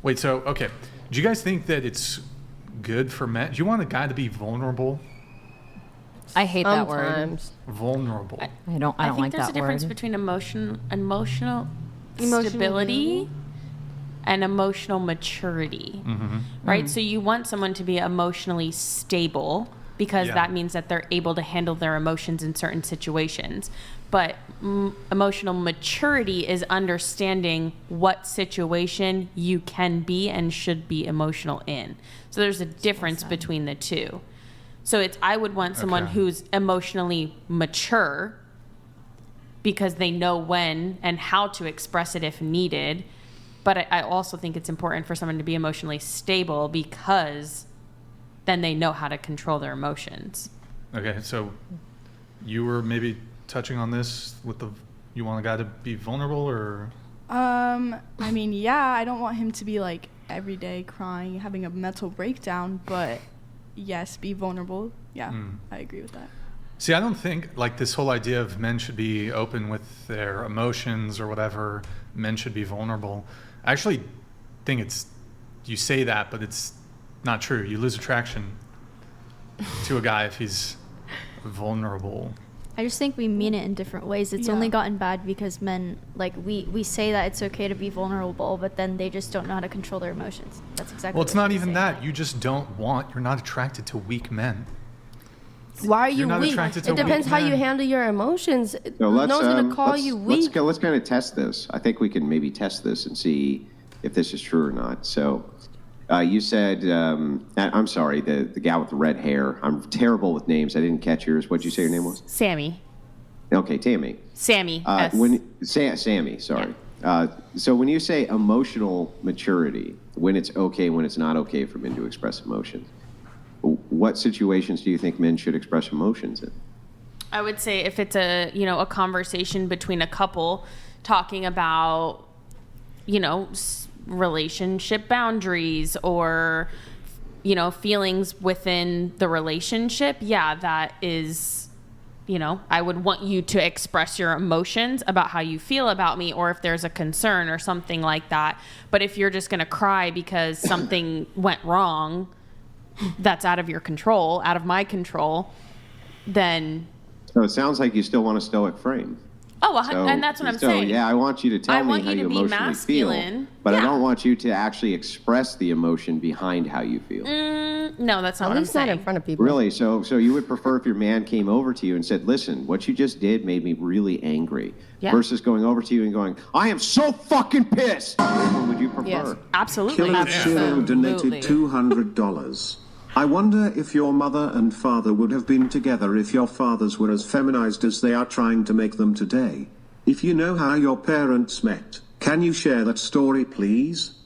Wait, so, okay. Do you guys think that it's good for men? Do you want a guy to be vulnerable? I hate that word. Sometimes. Vulnerable. I don't I think like there's that a difference word. between emotional stability and emotional maturity, right? So you want someone to be emotionally stable because that means that they're able to handle their emotions in certain situations. But emotional maturity is understanding what situation you can be and should be emotional in. So there's a difference between the two. So I would want someone who's emotionally mature because they know when and how to express it if needed. But I also think it's important for someone to be emotionally stable because then they know how to control their emotions. Okay, so you were maybe touching on this with you want a guy to be vulnerable, or? I mean, yeah, I don't want him to be like every day crying, having a mental breakdown, but yes, be vulnerable. Yeah, I agree with that. See, I don't think like this whole idea of men should be open with their emotions or whatever, men should be vulnerable. I actually think you say that, but it's not true. You lose attraction to a guy if he's vulnerable. I just think we mean it in different ways. It's only gotten bad because men, like, we say that it's okay to be vulnerable, but then they just don't know how to control their emotions. That's exactly Well, it's not even that. You just you're not attracted to weak men. Why are you You're not weak? attracted to It depends weak how you men. handle your emotions. So No one's going to call you weak. Let's kind of test this. I think we can maybe test this and see if this is true or not. So you said, I'm sorry, the gal with the red hair. I'm terrible with names. I didn't catch yours. What did you say your name was? Sammy. Okay, Tammy. Sammy. Yes. Sammy, sorry. So when you say emotional maturity, when it's okay, when it's not okay for men to express emotions, what situations do you think men should express emotions in? I would say if it's a conversation between a couple talking about, relationship boundaries or, feelings within the relationship. Yeah, that is, I would want you to express your emotions about how you feel about me, or if there's a concern or something like that. But if you're just going to cry because something went wrong, that's out of your control, out of my control, then... So it sounds like you still want a stoic frame. And that's what I'm saying. Yeah, I want you to tell me how you emotionally feel, but I don't want you to actually express the emotion behind how you feel. No, that's not what I'm saying. Not in front of people. Really? So you would prefer if your man came over to you and said, listen, what you just did made me really angry, versus going over to you and going, I am so fucking pissed. Which one would you prefer? Yes, absolutely. Killer Shiro donated $200. I wonder if your mother and father would have been together if your fathers were as feminized as they are trying to make them today. If you know how your parents met, can you share that story, please?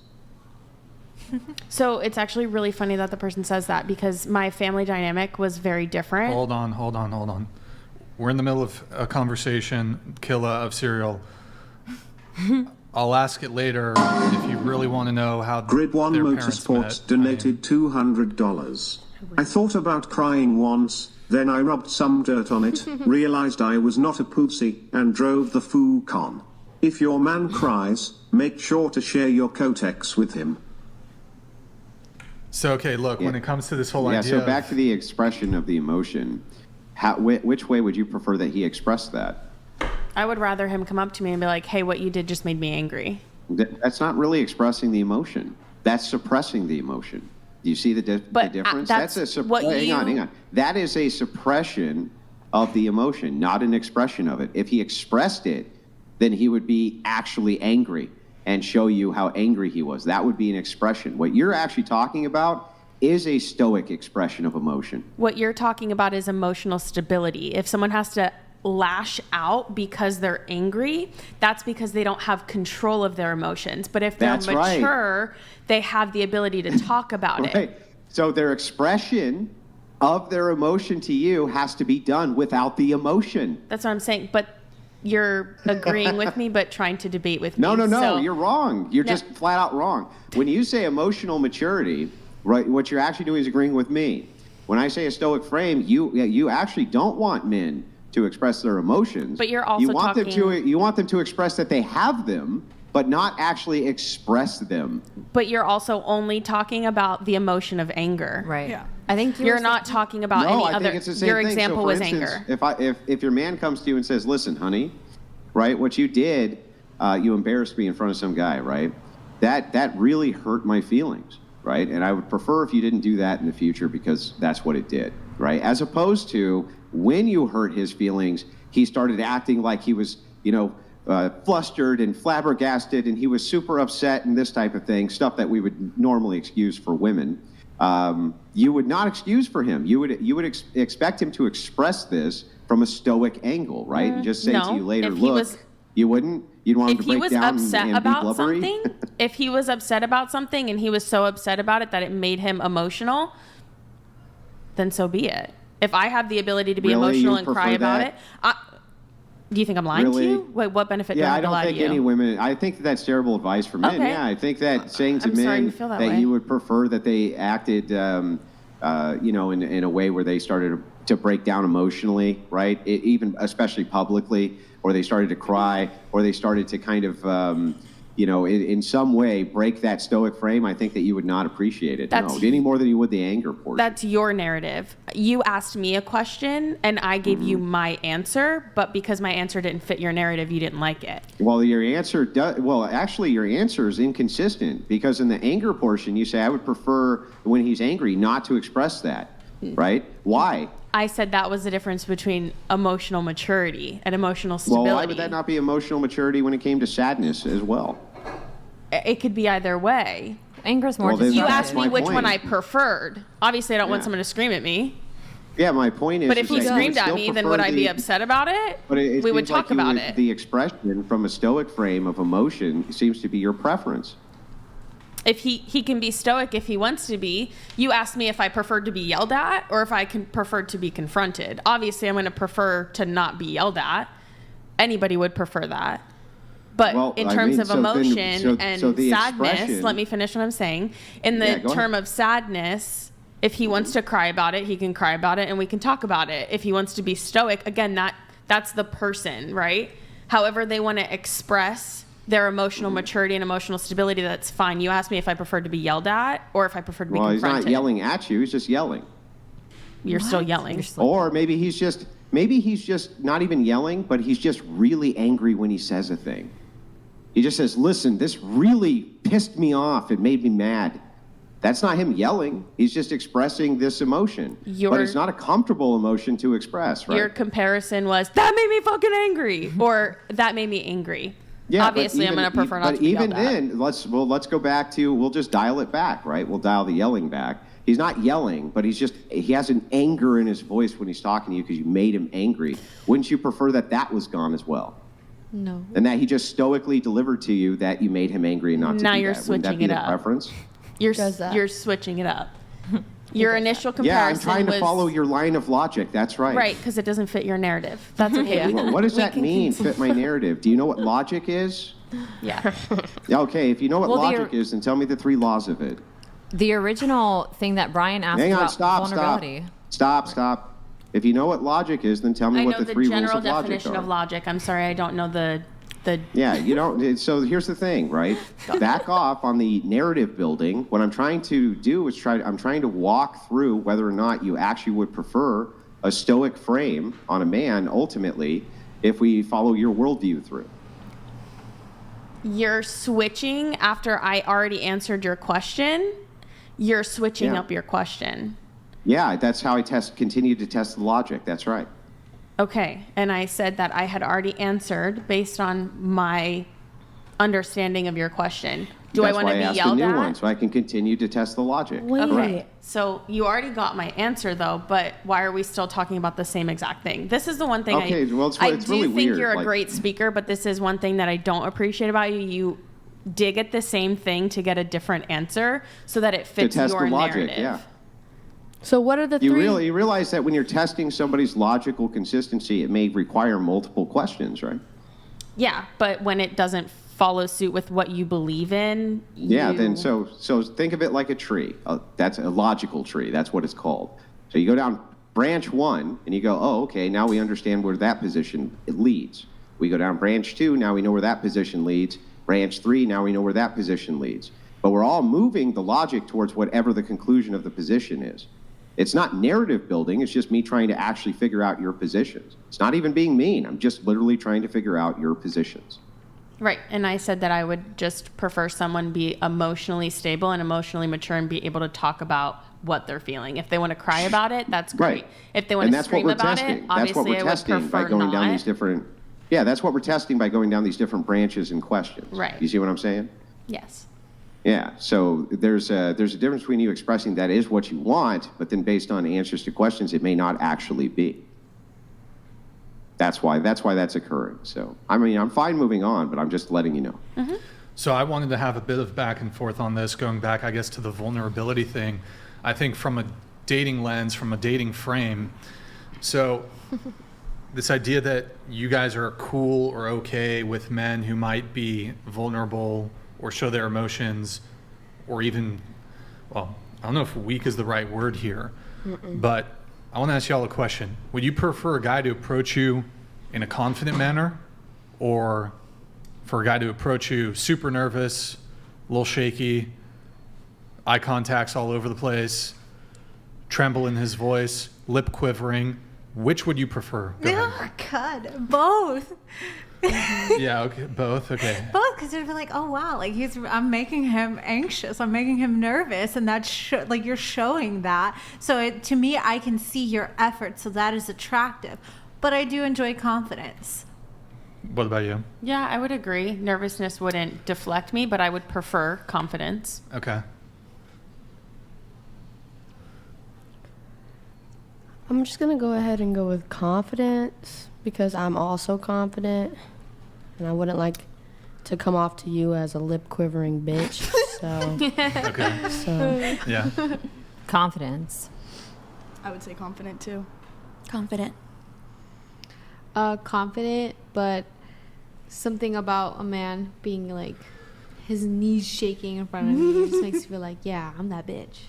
So it's actually really funny that the person says that because my family dynamic was very different. Hold on. We're in the middle of a conversation, Killa of Serial. I'll ask it later if you really want to know how Grid One their parents Motorsports met. donated $200. I thought about crying once, then I rubbed some dirt on it, realized I was not a pussy, and drove the foo-con. If your man cries, make sure to share your Kotex with him. So, okay, look, when it comes to this whole idea... So back to the expression of the emotion, which way would you prefer that he express that? I would rather him come up to me and be like, hey, what you did just made me angry. That's not really expressing the emotion. That's suppressing the emotion. Do you see the difference? Hang on. That is a suppression of the emotion, not an expression of it. If he expressed it, then he would be actually angry and show you how angry he was. That would be an expression. What you're actually talking about is a stoic expression of emotion. What you're talking about is emotional stability. If someone has to lash out because they're angry, that's because they don't have control of their emotions. But if they're mature, they have the ability to talk about it. So their expression of their emotion to you has to be done without the emotion. That's what I'm saying. But you're agreeing with me, but trying to debate with me. No, you're wrong. You're just flat out wrong. When you say emotional maturity, right, what you're actually doing is agreeing with me. When I say a stoic frame, you actually don't want men to express their emotions. But you're also you want them to express that they have them, but not actually express them. But you're also only talking about the emotion of anger. Right. Yeah. I think You're not talking about No, any I other. think it's the same Your thing. example So for was instance, anger. If your man comes to you and says, "Listen, honey, right, what you did, you embarrassed me in front of some guy, right? That really hurt my feelings, right? And I would prefer if you didn't do that in the future because that's what it did, right? As opposed to when you hurt his feelings, he started acting like he was, flustered and flabbergasted, and he was super upset and this type of thing, stuff that we would normally excuse for women. You would not excuse for him. You would expect him to express this from a stoic angle, right? And just say to you later, look, you wouldn't? You'd want him to break down and be blubbery? If he was upset about something and he was so upset about it that it made him emotional, then so be it. If I have the ability to be emotional and cry about it, do you think I'm lying to you? Wait, what benefit do I have to lie to you? Yeah, I don't think any women, I think that's terrible advice for men. Okay. Yeah, I think that saying to I'm sorry men you feel that that way. you would prefer that they acted, in a way where they started to break down emotionally, right? Even especially publicly, or they started to cry, or they started to kind of, in some way break that stoic frame. I think that you would not appreciate it. No, any more than you would the anger portion. That's your narrative. You asked me a question and I gave you my answer, but because my answer didn't fit your narrative, you didn't like it. Well, your answer actually your answer is inconsistent, because in the anger portion, you say, I would prefer when he's angry not to express that, right? Why? I said that was the difference between emotional maturity and emotional stability. Well, why would that not be emotional maturity when it came to sadness as well? It could be either way. Anger is more. Well, You asked me which point. one I preferred. Obviously, I don't want Yeah. someone to scream at me. Yeah, my point is. But if he that you would screamed at still me, then prefer would I be the- upset about it? But it We would seems like talk about it. The expression from a stoic frame of emotion seems to be your preference. If he can be stoic if he wants to be. You asked me if I preferred to be yelled at or if I preferred to be confronted. Obviously, I'm going to prefer to not be yelled at. Anybody would prefer that. But in terms of emotion and sadness, let me finish what I'm saying. In the term of sadness, if he wants to cry about it, he can cry about it and we can talk about it. If he wants to be stoic, again, that's the person, right? However they want to express their emotional maturity and emotional stability, that's fine. You asked me if I preferred to be yelled at or if I preferred to be confronted. Well, he's not yelling at you, he's just yelling. You're still yelling. Or maybe he's just not even yelling, but he's just really angry when he says a thing. He just says, listen, this really pissed me off. It made me mad. That's not him yelling. He's just expressing this emotion. But it's not a comfortable emotion to express, right? Your comparison was, that made me fucking angry, or that made me angry. Yeah, obviously, I'm going to prefer not to be yelled at. But even then, let's go back to, we'll just dial it back, right? We'll dial the yelling back. He's not yelling, but he has an anger in his voice when he's talking to you because you made him angry. Wouldn't you prefer that was gone as well? No. And that he just stoically delivered to you that you made him angry and not to do that. Now you're Wouldn't that switching be it the up. preference? You're switching it up. Your initial comparison Yeah, I'm trying to follow your line of logic. That's right. Right, because it doesn't fit your narrative. That's okay. Well, what does that mean, fit my narrative? Do you know what logic is? Yeah. Okay, if you know what logic is, then tell me the 3 laws of it. The original thing that Brian asked Hang on, about stop. vulnerability. Stop. If you know what logic is, then tell me what the 3 rules of logic are. I know the general definition of logic. I'm sorry, I don't know the. Yeah, you don't. So here's the thing, right? Back off on the narrative building. What I'm trying to do is I'm trying to walk through whether or not you actually would prefer a stoic frame on a man ultimately if we follow your worldview through. You're switching after I already answered your question. You're switching up your question. Yeah, that's how I continue to test the logic. That's right. Okay, and I said that I had already answered based on my understanding of your question. Do I want to be yelled at? That's why I asked a new one, so I can continue to test the logic. Okay, so you already got my answer though, but why are we still talking about the same exact thing? This is the one thing I do really think weird. You're a great speaker, but this is one thing that I don't appreciate about you. You dig at the same thing to get a different answer so that it fits to test your the logic, narrative. yeah. So what are the 3? You realize that when you're testing somebody's logical consistency, it may require multiple questions, right? Yeah, but when it doesn't follow suit with what you believe in, then so think of it like a tree. That's a logical tree. That's what it's called. So you go down branch 1 and you go, oh, okay, now we understand where that position it leads. We go down branch 2, now we know where that position leads. Branch 3, now we know where that position leads. But we're all moving the logic towards whatever the conclusion of the position is. It's not narrative building. It's just me trying to actually figure out your positions. It's not even being mean. I'm just literally trying to figure out your positions. Right. And I said that I would just prefer someone be emotionally stable and emotionally mature and be able to talk about what they're feeling. If they want to cry about it, that's great. Right. If they want to scream about it, obviously I would prefer not. Yeah, that's what we're testing by going down these different branches and questions. Right. You see what I'm saying? Yes. Yeah, so there's a difference between you expressing that is what you want, but then based on answers to questions, it may not actually be. That's why that's occurring. So, I mean, I'm fine moving on, but I'm just letting you know. Mm-hmm. So I wanted to have a bit of back and forth on this, going back, I guess, to the vulnerability thing. I think from a dating lens, from a dating frame, so this idea that you guys are cool or okay with men who might be vulnerable or show their emotions, or even, well, I don't know if weak is the right word here, but I want to ask y'all a question. Would you prefer a guy to approach you in a confident manner, or for a guy to approach you super nervous, a little shaky, eye contacts all over the place, tremble in his voice, lip quivering? Which would you prefer? Go ahead. Oh, God, both. Yeah, okay, both, okay. Both, because you're like, oh wow, like I'm making him anxious, I'm making him nervous, and that's like you're showing that. So to me, I can see your effort, so that is attractive. But I do enjoy confidence. What about you? Yeah, I would agree. Nervousness wouldn't deflect me, but I would prefer confidence. Okay. I'm just going to go ahead and go with confidence because I'm also confident and I wouldn't like to come off to you as a lip quivering bitch. So, Okay. so Yeah. Confidence. I would say confident too. Confident. Confident, but something about a man being like his knees shaking in front of me just makes me feel like, yeah, I'm that bitch.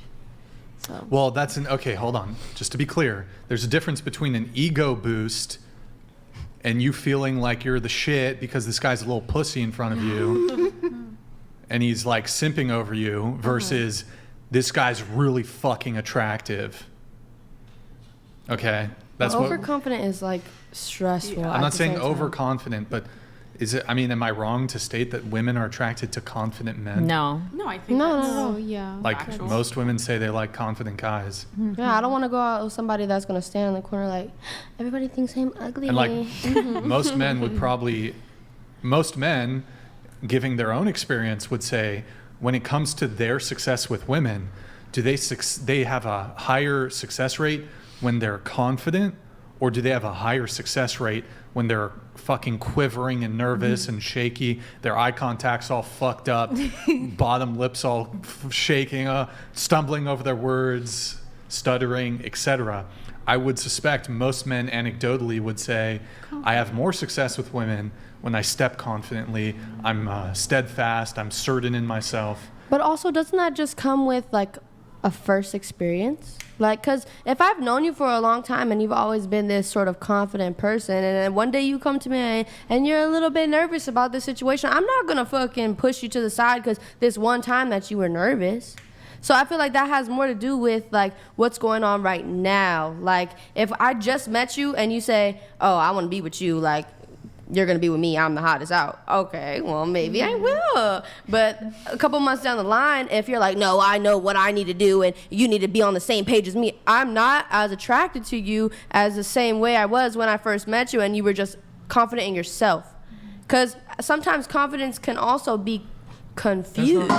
So. Well, okay, hold on. Just to be clear, there's a difference between an ego boost and you feeling like you're the shit because this guy's a little pussy in front of you and he's like simping over you versus this guy's really fucking attractive. Okay? That's what overconfident is like stressful. I'm not saying overconfident, but is it, I mean, am I wrong to state that women are attracted to confident men? No. No, I think No, yeah. Like factual. most women say they like confident guys. Yeah, I don't want to go out with somebody that's going to stand in the corner like, everybody thinks I'm ugly. And like most men would probably, most men giving their own experience would say when it comes to their success with women, do they have a higher success rate when they're confident, or do they have a higher success rate when they're fucking quivering and nervous and shaky, their eye contact's all fucked up, bottom lips all shaking, stumbling over their words, stuttering, etc.? I would suspect most men anecdotally would say, I have more success with women when I step confidently, I'm steadfast, I'm certain in myself. But also, doesn't that just come with like a first experience? Like, because if I've known you for a long time and you've always been this sort of confident person, and then one day you come to me and you're a little bit nervous about this situation, I'm not going to fucking push you to the side because this one time that you were nervous. So I feel like that has more to do with like what's going on right now. Like, if I just met you and you say, oh, I want to be with you, like, you're going to be with me, I'm the hottest out. Okay, well, maybe I will. But a couple months down the line, if you're like, no, I know what I need to do and you need to be on the same page as me, I'm not as attracted to you as the same way I was when I first met you and you were just confident in yourself. Because sometimes confidence can also be confused.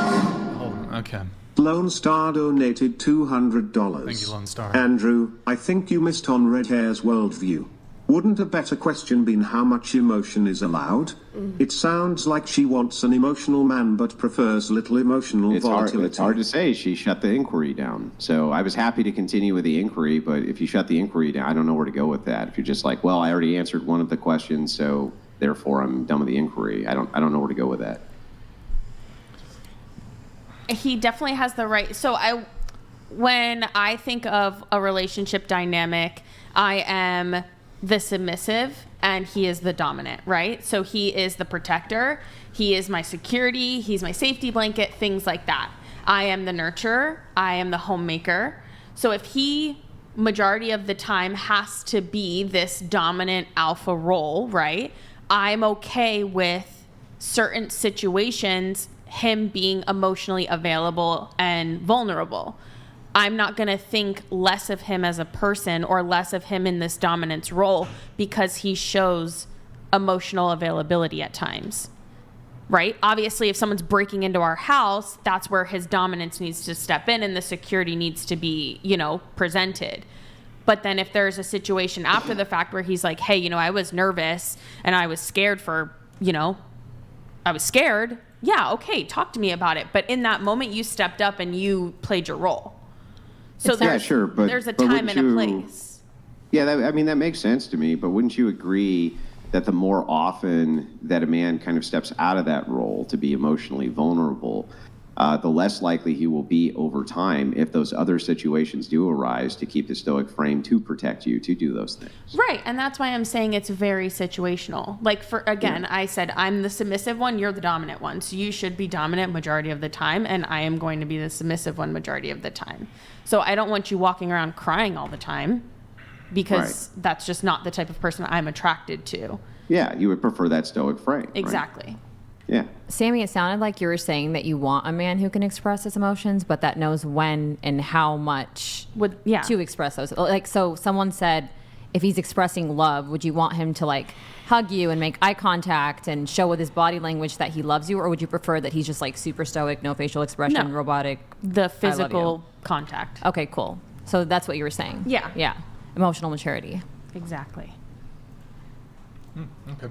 Okay. Lone Star donated $200. Thank you, Lone Star. Andrew, I think you missed on Red Hair's worldview. Wouldn't a better question been how much emotion is allowed? It sounds like she wants an emotional man but prefers little emotional volatility. It's hard to say. She shut the inquiry down. So I was happy to continue with the inquiry, but if you shut the inquiry down, I don't know where to go with that. If you're just like, well, I already answered one of the questions, so therefore I'm done with the inquiry. I don't know where to go with that. He definitely has the right. So when I think of a relationship dynamic, I am the submissive and he is the dominant, right? So he is the protector. He is my security. He's my safety blanket, things like that. I am the nurturer. I am the homemaker. So if he, majority of the time, has to be this dominant alpha role, right? I'm okay with certain situations, him being emotionally available and vulnerable. I'm not going to think less of him as a person or less of him in this dominance role because he shows emotional availability at times, right? Obviously, if someone's breaking into our house, that's where his dominance needs to step in and the security needs to be, presented. But then if there's a situation after the fact where he's like, hey, I was nervous and I was scared I was scared. Yeah, okay, talk to me about it. But in that moment, you stepped up and you played your role. So there's a time and a place. Yeah, that makes sense to me. But wouldn't you agree that the more often that a man kind of steps out of that role to be emotionally vulnerable, the less likely he will be over time if those other situations do arise to keep the stoic frame to protect you to do those things. Right, and that's why I'm saying it's very situational. Like I said, I'm the submissive one, you're the dominant one. So you should be dominant majority of the time, and I am going to be the submissive one majority of the time. So I don't want you walking around crying all the time because that's just not the type of person I'm attracted to. Yeah, you would prefer that stoic frame. Exactly. Right? Yeah. Sammy, it sounded like you were saying that you want a man who can express his emotions, but that knows when and how much to express those. Like, so someone said, if he's expressing love, would you want him to like hug you and make eye contact and show with his body language that he loves you? Or would you prefer that he's just like super stoic, no facial expression, robotic? The physical contact. Okay, cool. So that's what you were saying. Yeah. Yeah. Emotional maturity. Exactly. Okay.